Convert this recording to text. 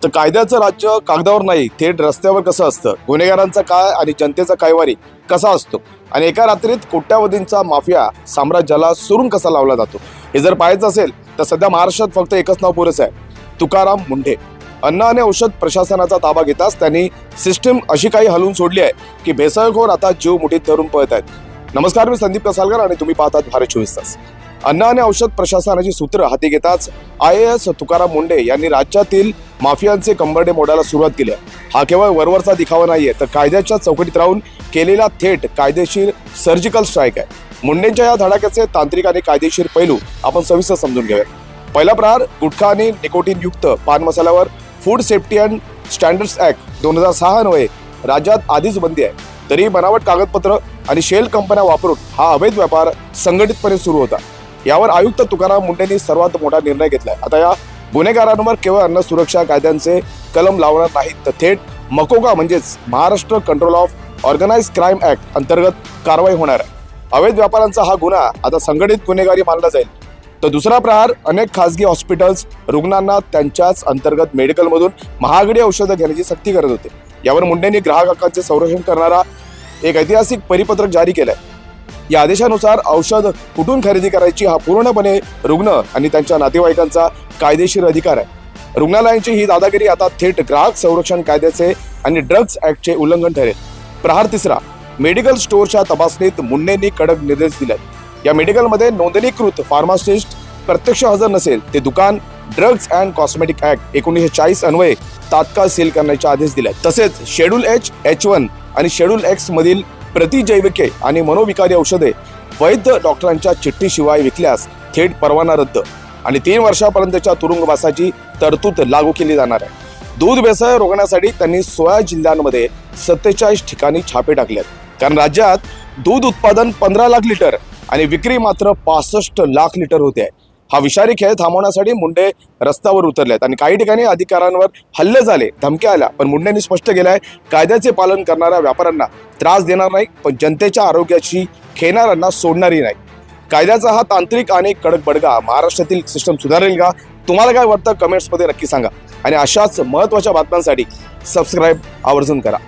तर कायद्याचं राज्य कागदावर नाही, थेट रस्त्यावर कसं असतं, गुन्हेगारांचा काय आणि जनतेचा कायवारी कसा असतो आणि एका रात्रीत कोट्यावधींचा माफिया साम्राज्याला सुरून कसा लावला जातो, हे जर पाहायचं असेल तर सध्या महाराष्ट्रात फक्त एकच नाव पुरेसं आहे, तुकाराम मुंढे. अन्न आणि औषध प्रशासनाचा ताबा घेताच त्यांनी सिस्टीम अशी काही हलवून सोडली आहे की भेसळखोर आता जीव मुठीत धरून पळत आहेत. नमस्कार, मी संदीप कसालकर आणि तुम्ही पाहतात भारत 24 तास. अन्न आणि औषध प्रशासनाची सूत्र हाती घेताच IAS तुकाराम मुंढे यांनी राज्यातील माफियांचे कंबरडे मोडायला सुरुवात केली आहे. हा केवळ वरवरचा दिखावा नाहीये, तर कायद्याच्या चौकटीत राहून केलेला थेट कायदेशीर सर्जिकल स्ट्राईक आहे. मुंडेंच्या या धडाक्याचे तांत्रिक आणि कायदेशीर पैलू आपण सविस्तर समजून घेऊया. पहिला प्रहार, गुटखा आणि निकोटीन युक्त पान मसाल्यावर food safety and standards act 2006 अन्वये राज्यात आधीच बंदी आहे. तरी बनावट कागदपत्र आणि शेल कंपन्या वापरून हा अवैध व्यापार संघटितपणे सुरू होता. यावर आयुक्त तुकाराम मुंढेंनी सर्वात मोठा निर्णय घेतलाय. आता या गुन्हेगारांवर केवळ अन्न सुरक्षा कायद्यांचे कलम लावणार नाहीत, तर थेट मकोका म्हणजेच Maharashtra control of organised crime act अंतर्गत कारवाई होणार आहे. अवैध व्यापारांचा हा गुन्हा आता संघटित गुन्हेगारी मानला जाईल. तर दुसरा प्रहार, अनेक खासगी हॉस्पिटल्स रुग्णांना त्यांच्याच अंतर्गत मेडिकलमधून महागडी औषधं घेण्याची सक्ती करत होते. यावर मुंडेंनी ग्राहक हक्कांचे संरक्षण करणारा एक ऐतिहासिक परिपत्रक जारी केलंय. या आदेशानुसार औषध कुठून खरेदी करायची हा पूर्णपणे रुग्ण आणि त्यांच्या नातेवाईकांचा कायदेशीर अधिकार आहे. रुग्णालयांची ही दादागिरी आता थेट ग्राहक संरक्षण कायद्याचे आणि ड्रग्ज ऍक्टचे उल्लंघन ठरेल. प्रहार तिसरा, मेडिकल स्टोअरच्या तपासणीत मुंडेंनी कडक निर्देश दिले. या मेडिकलमध्ये नोंदणीकृत फार्मासिस्ट प्रत्यक्ष हजर नसेल ते दुकान ड्रग्ज अँड कॉस्मेटिक ऍक्ट 1940 अन्वये तात्काळ सील करण्याचे आदेश दिले. तसेच शेड्यूल H, H1 आणि शेड्यूल X मधील प्रतिजैविके आणि मनोविकारी औषधे वैध डॉक्टरांच्या चिठ्ठीशिवाय विकल्यास थेट परवाना रद्द आणि 3 वर्षापर्यंतच्या तुरुंगवासाची तरतूद लागू केली जाणार आहे. दूध भेसळ रोखण्यासाठी त्यांनी 16 जिल्ह्यांमध्ये 47 ठिकाणी छापे टाकले आहेत. कारण राज्यात दूध उत्पादन 15 लाख लिटर आणि विक्री मात्र 65 लाख लिटर होते आहे. हा विषारी खेळ थांबवण्यासाठी मुंडे रस्त्यावर उतरले आहेत आणि काही ठिकाणी अधिकाऱ्यांवर हल्ले झाले, धमक्या आल्या. पण मुंडेंनी स्पष्ट केलंय, कायद्याचे पालन करणाऱ्या व्यापाऱ्यांना त्रास देणार नाही, पण जनतेच्या आरोग्याशी खेळणाऱ्यांना सोडणारही नाही. कायद्याचा हा तांत्रिक आणि कडक बडगा महाराष्ट्रातील सिस्टम सुधारेल का? तुम्हाला काय वाटतं कमेंट्समध्ये नक्की सांगा आणि अशाच महत्त्वाच्या बातम्यांसाठी सबस्क्राईब आवर्जून करा.